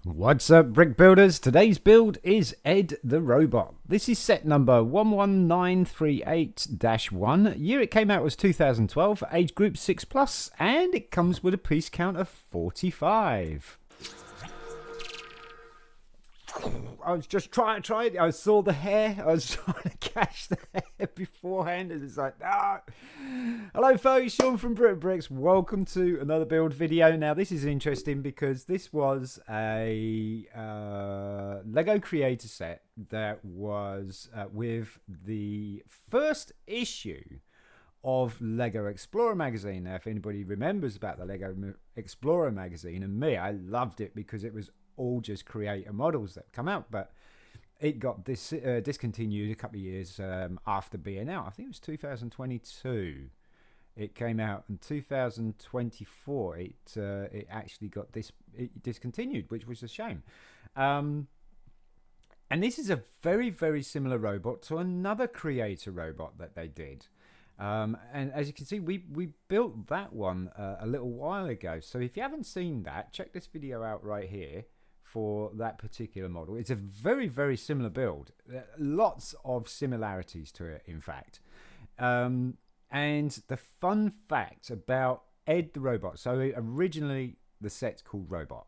What's up, brick builders? Today's build is Ed the Robot. This is set number 11938-1. Year it came out was 2012, age group 6 plus, and it comes with a piece count of 45. I was just trying. I saw the hair. I was trying to catch the hair beforehand, and it's like, ah. Hello, folks. Sean from BRIT'N Bricks. Welcome to another build video. Now, this is interesting because this was a Lego creator set that was with the first issue of Lego Explorer magazine. Now, if anybody remembers about the Lego Explorer magazine, and me, I loved it because it was all just creator models that come out, but it got discontinued a couple of years after being out. I think it was 2022 it came out. In 2024 it actually got discontinued, which was a shame. And this is a very, very similar robot to another creator robot that they did. And as you can see, we built that one a little while ago. So if you haven't seen that, check this video out right here for that particular model. It's a very, very similar build. Lots of similarities to it, in fact. And the fun fact about Ed the Robot. So originally the set's called Robot.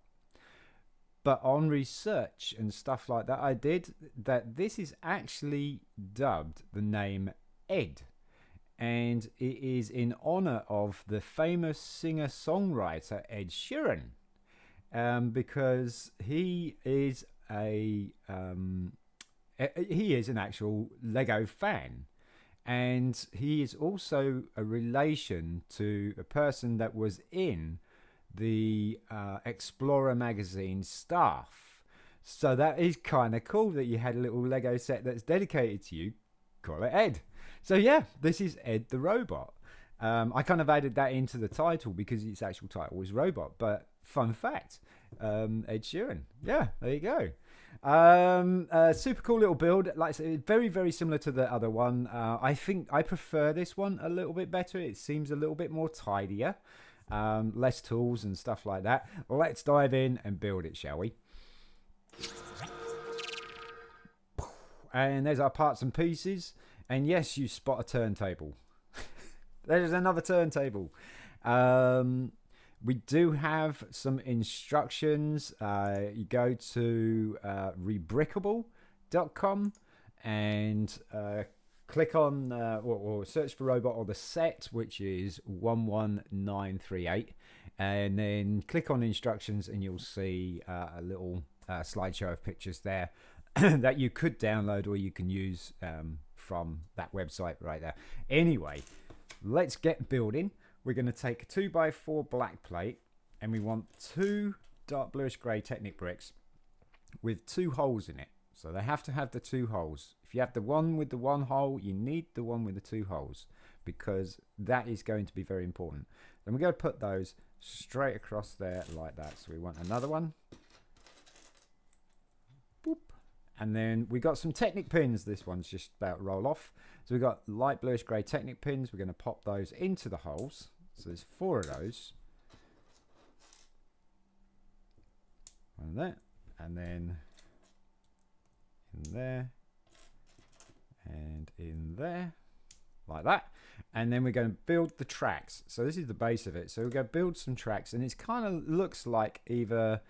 But on research and stuff like that, I did that this is actually dubbed the name Ed. And it is in honor of the famous singer-songwriter Ed Sheeran. Because he is an actual Lego fan, and he is also a relation to a person that was in the Explorer magazine staff. So that is kind of cool that you had a little Lego set that's dedicated to you. Call it Ed. So yeah, this is Ed the Robot. I kind of added that into the title because its actual title was Robot, but fun fact, Ed Sheeran. Yeah, there you go. Super cool little build. Like I said, very, very similar to the other one. I think I prefer this one a little bit better. It seems a little bit more tidier. Less tools and stuff like that. Let's dive in and build it, shall we? And there's our parts and pieces. And yes, you spot a turntable. There's another turntable. We do have some instructions. You go to rebrickable.com and click on or search for robot or the set, which is 11938, and then click on instructions, and you'll see a little slideshow of pictures there that you could download or you can use from that website right there. Anyway, let's get building. We're going to take a 2x4 black plate, and we want 2 dark bluish grey Technic bricks with 2 holes in it. So they have to have the 2 holes. If you have the one with the 1 hole, you need the one with the 2 holes, because that is going to be very important. Then we're going to put those straight across there like that. So we want another one. Boop. And then we got some Technic pins. This one's just about to roll off. So we've got light bluish grey Technic pins. We're going to pop those into the holes. So there's 4 of those. One there. And then in there. And in there. Like that. And then we're going to build the tracks. So this is the base of it. So we're going to build some tracks. And it kind of looks like either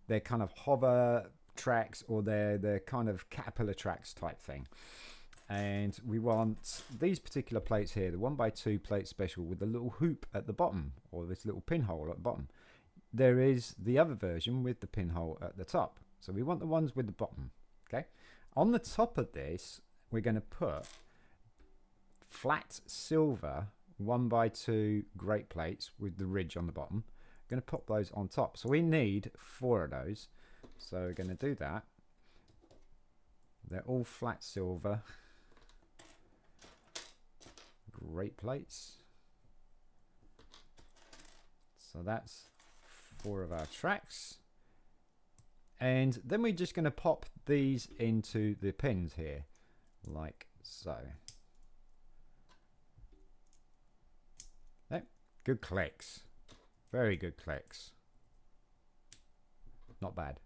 they're kind of hover tracks or they're kind of caterpillar tracks type thing. And we want these particular plates here, the 1x2 plate special with the little hoop at the bottom, or this little pinhole at the bottom. There is the other version with the pinhole at the top. So we want the ones with the bottom. Okay. On the top of this, we're going to put flat silver 1x2 grate plates with the ridge on the bottom. I'm going to put those on top. So we need 4 of those. So we're going to do that. They're all flat silver grate plates. So that's 4 of our tracks. And then we're just going to pop these into the pins here, like so. Okay. Good clicks. Very good clicks. Not bad.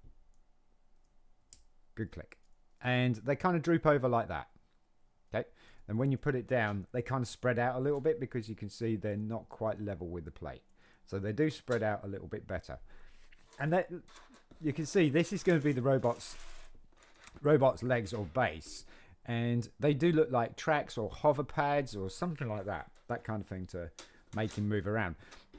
Good click. And they kind of droop over like that. Okay. And when you put it down, they kind of spread out a little bit because you can see they're not quite level with the plate. So they do spread out a little bit better. And that you can see this is going to be the robot's legs or base. And they do look like tracks or hover pads or something like that. That kind of thing to make him move around.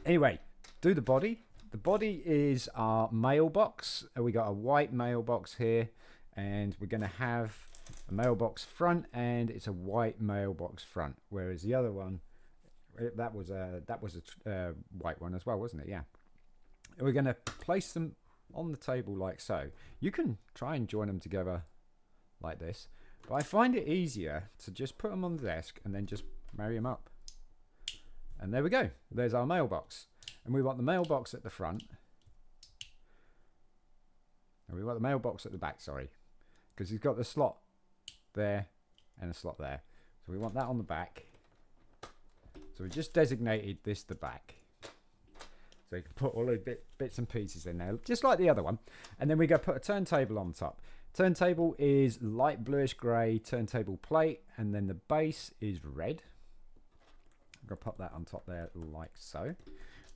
Anyway, do the body. The body is our mailbox. We got a white mailbox here. And we're going to have a mailbox front, and it's a white mailbox front. Whereas the other one, that was a white one as well, wasn't it? Yeah. We're going to place them on the table like so. You can try and join them together like this, but I find it easier to just put them on the desk and then just marry them up. And there we go. There's our mailbox. And we want the mailbox at the front. And we want the mailbox at the back, sorry. Because he's got the slot there and a slot there. So we want that on the back. So we just designated this the back. So you can put all the bits and pieces in there, just like the other one. And then we go put a turntable on top. Turntable is light bluish grey turntable plate. And then the base is red. I'm going to pop that on top there like so.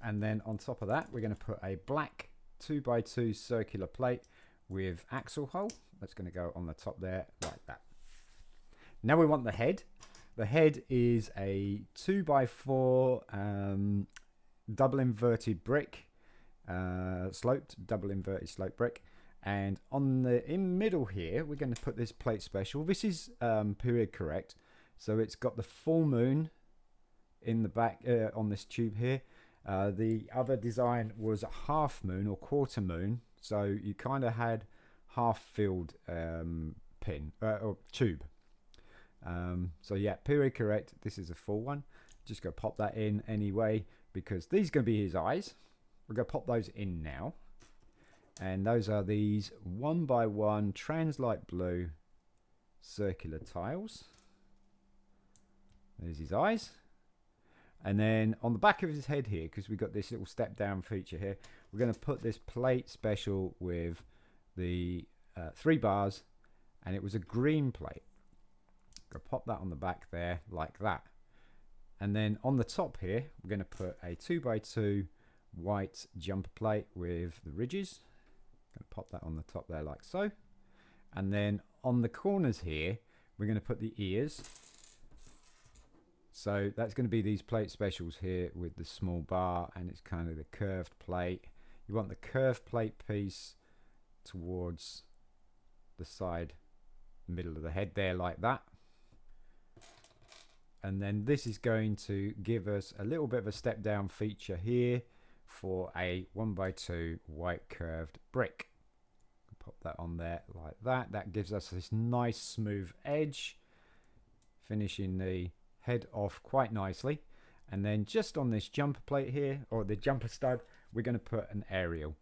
And then on top of that, we're going to put a black 2x2 circular plate with axle hole. That's going to go on the top there like that. Now we want the head. The head is a 2x4 double inverted brick, sloped double inverted slope brick. And on the middle here, we're going to put this plate special. This is period correct. So it's got the full moon in the back on this tube here. The other design was a half moon or quarter moon. So you kind of had half filled pin or tube. So yeah, period correct. This is a full one. Just go pop that in anyway, because these are going to be his eyes. We're going to pop those in now. And those are these 1x1 Translite blue circular tiles. There's his eyes. And then on the back of his head here, because we've got this little step down feature here, we're going to put this plate special with the 3 bars, and it was a green plate. Go pop that on the back there like that. And then on the top here, we're going to put a 2x2 white jumper plate with the ridges. Going to pop that on the top there like so. And then on the corners here, we're going to put the ears. So that's going to be these plate specials here with the small bar, and it's kind of the curved plate. You want the curved plate piece towards the side middle of the head there like that. And then this is going to give us a little bit of a step down feature here for a 1x2 white curved brick. Pop that on there like that. That gives us this nice smooth edge, finishing the head off quite nicely. And then just on this jumper plate here, or the jumper stud, we're going to put an aerial.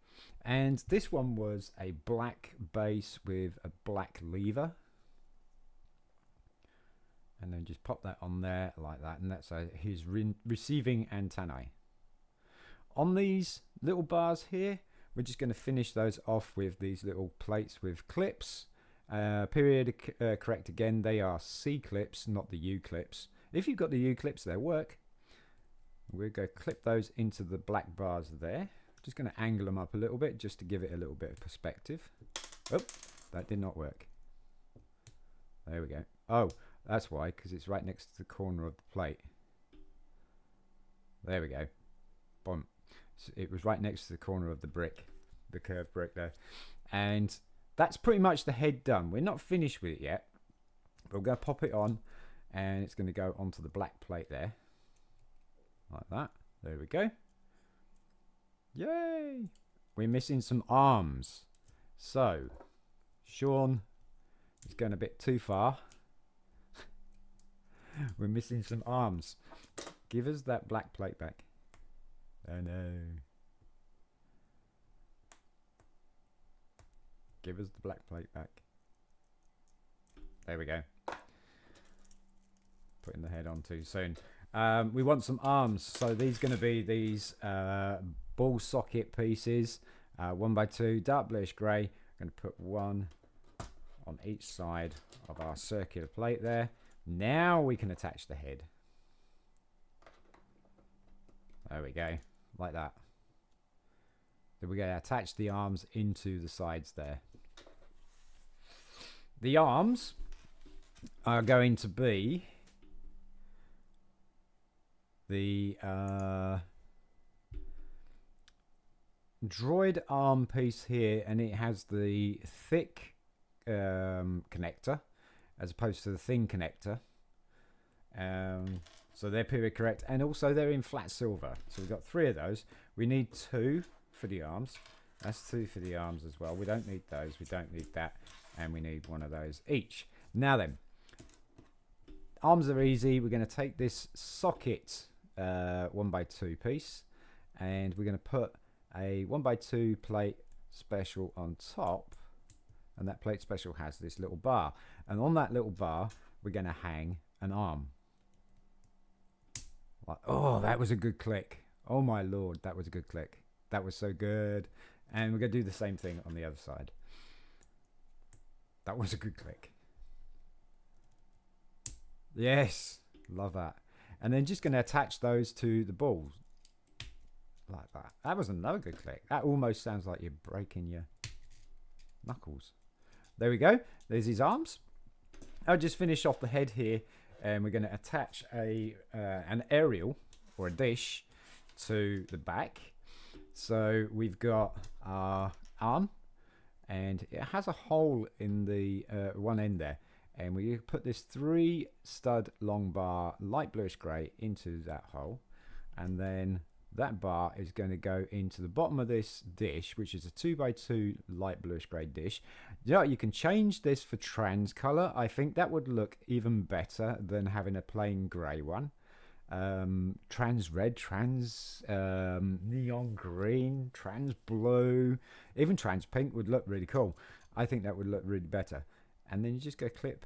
And this one was a black base with a black lever. And then just pop that on there like that. And that's his receiving antennae. On these little bars here, we're just going to finish those off with these little plates with clips. Period correct again, they are C clips, not the U clips. If you've got the U clips, they'll work. We're going to clip those into the black bars there. Just going to angle them up a little bit just to give it a little bit of perspective. Oh, that did not work. There we go. Oh, that's why, because it's right next to the corner of the plate. There we go. Boom. So it was right next to the corner of the brick, the curved brick there. And that's pretty much the head done. We're not finished with it yet, but we're going to pop it on, and it's going to go onto the black plate there. Like that. There we go. Yay! We're missing some arms. So, Sean is going a bit too far. We're missing some arms. Give us that black plate back. Oh no. Give us the black plate back. There we go. Putting the head on too soon. We want some arms. So these are going to be these ball socket pieces. 1x2, dark bluish grey. I'm going to put one on each side of our circular plate there. Now we can attach the head. There we go, like that. Then we're going to attach the arms into the sides there. The arms are going to be the droid arm piece here, and it has the thick connector as opposed to the thin connector. So they're period correct, and also they're in flat silver. So we've got 3 of those. We need 2 for the arms. That's 2 for the arms as well. We don't need those. We don't need that. And we need 1 of those each. Now then, arms are easy. We're going to take this socket 1x2 piece, and we're going to put a 1x2 plate special on top, and that plate special has this little bar, and on that little bar we're going to hang an arm. Like, oh, that was a good click. Oh my lord, that was a good click. That was so good. And we're going to do the same thing on the other side. That was a good click. Yes, love that. And then just going to attach those to the balls like that. That was another good click. That almost sounds like you're breaking your knuckles. There we go. There's his arms. I'll just finish off the head here, and we're going to attach an aerial or a dish to the back. So we've got our arm, and it has a hole in the one end there, and we put this 3 stud long bar light bluish grey into that hole, and then that bar is going to go into the bottom of this dish, which is a 2x2 light bluish grey dish. You know, you can change this for trans colour. I think that would look even better than having a plain grey one. Trans red, trans neon green, trans blue, even trans pink would look really cool. I think that would look really better. And then you just go clip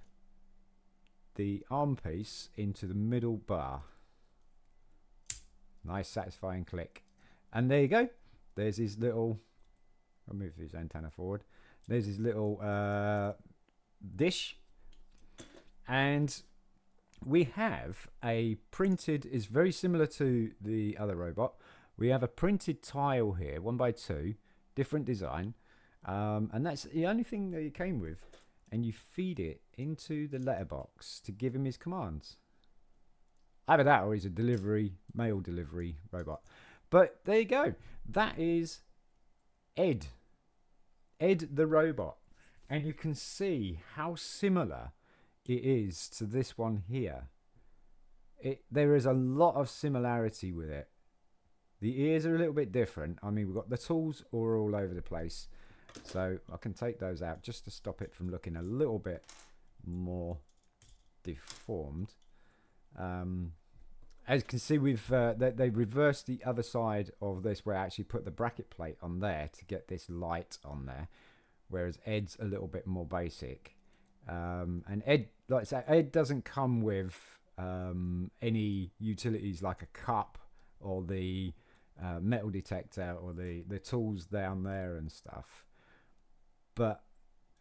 the arm piece into the middle bar. Nice satisfying click. And there you go. There's his little, I'll move his antenna forward. There's his little dish. And we have a printed, is very similar to the other robot. We have a printed tile here, 1x2, different design. And that's the only thing that it came with. And you feed it into the letterbox to give him his commands. Either that or he's a mail delivery robot. But there you go. That is Ed. Ed the robot. And you can see how similar it is to this one here. There is a lot of similarity with it. The ears are a little bit different. I mean, we've got the tools all over the place. So I can take those out just to stop it from looking a little bit more deformed. As you can see, they've reversed the other side of this, where I actually put the bracket plate on there to get this light on there, whereas Ed's a little bit more basic. And Ed, like I say, Ed doesn't come with any utilities like a cup or the metal detector or the tools down there and stuff. But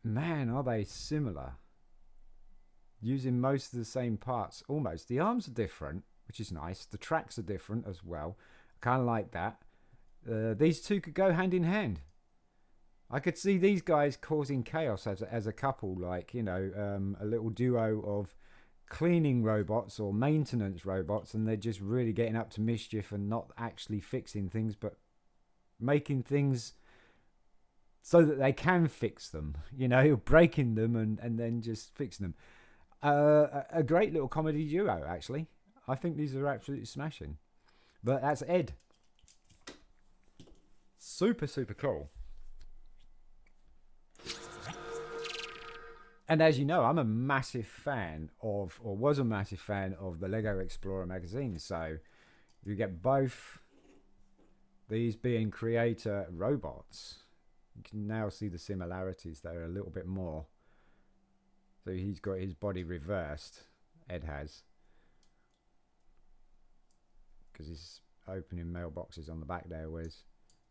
man, are they similar? Using most of the same parts, almost. The arms are different, which is nice. The tracks are different as well. I kind of like that. These two could go hand in hand. I could see these guys causing chaos as a couple, like, you know, a little duo of cleaning robots or maintenance robots, and they're just really getting up to mischief and not actually fixing things, but making things so that they can fix them, you know, breaking them and then just fixing them. A great little comedy duo, actually. I think these are absolutely smashing. But that's Ed. Super, super cool. And as you know, I'm a massive fan of, or was a massive fan of, the Lego Explorer magazine. So you get both these being creator robots. You can now see the similarities there a little bit more. So he's got his body reversed, Ed has, because he's opening mailboxes on the back there, whereas,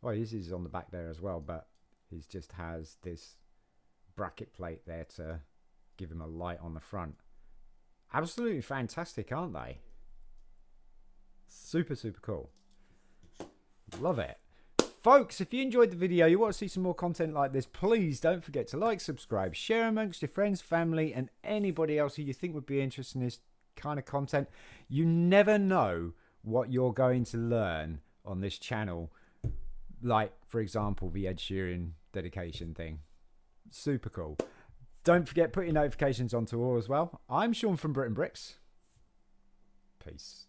well, this is on the back there as well, but he just has this bracket plate there to give him a light on the front. Absolutely fantastic, aren't they? Super, super cool. Love it. Folks, if you enjoyed the video, you want to see some more content like this, please don't forget to like, subscribe, share amongst your friends, family, and anybody else who you think would be interested in this kind of content. You never know what you're going to learn on this channel. Like, for example, the Ed Sheeran dedication thing. Super cool. Don't forget, put your notifications on to all as well. I'm Sean from BRIT'N. Peace.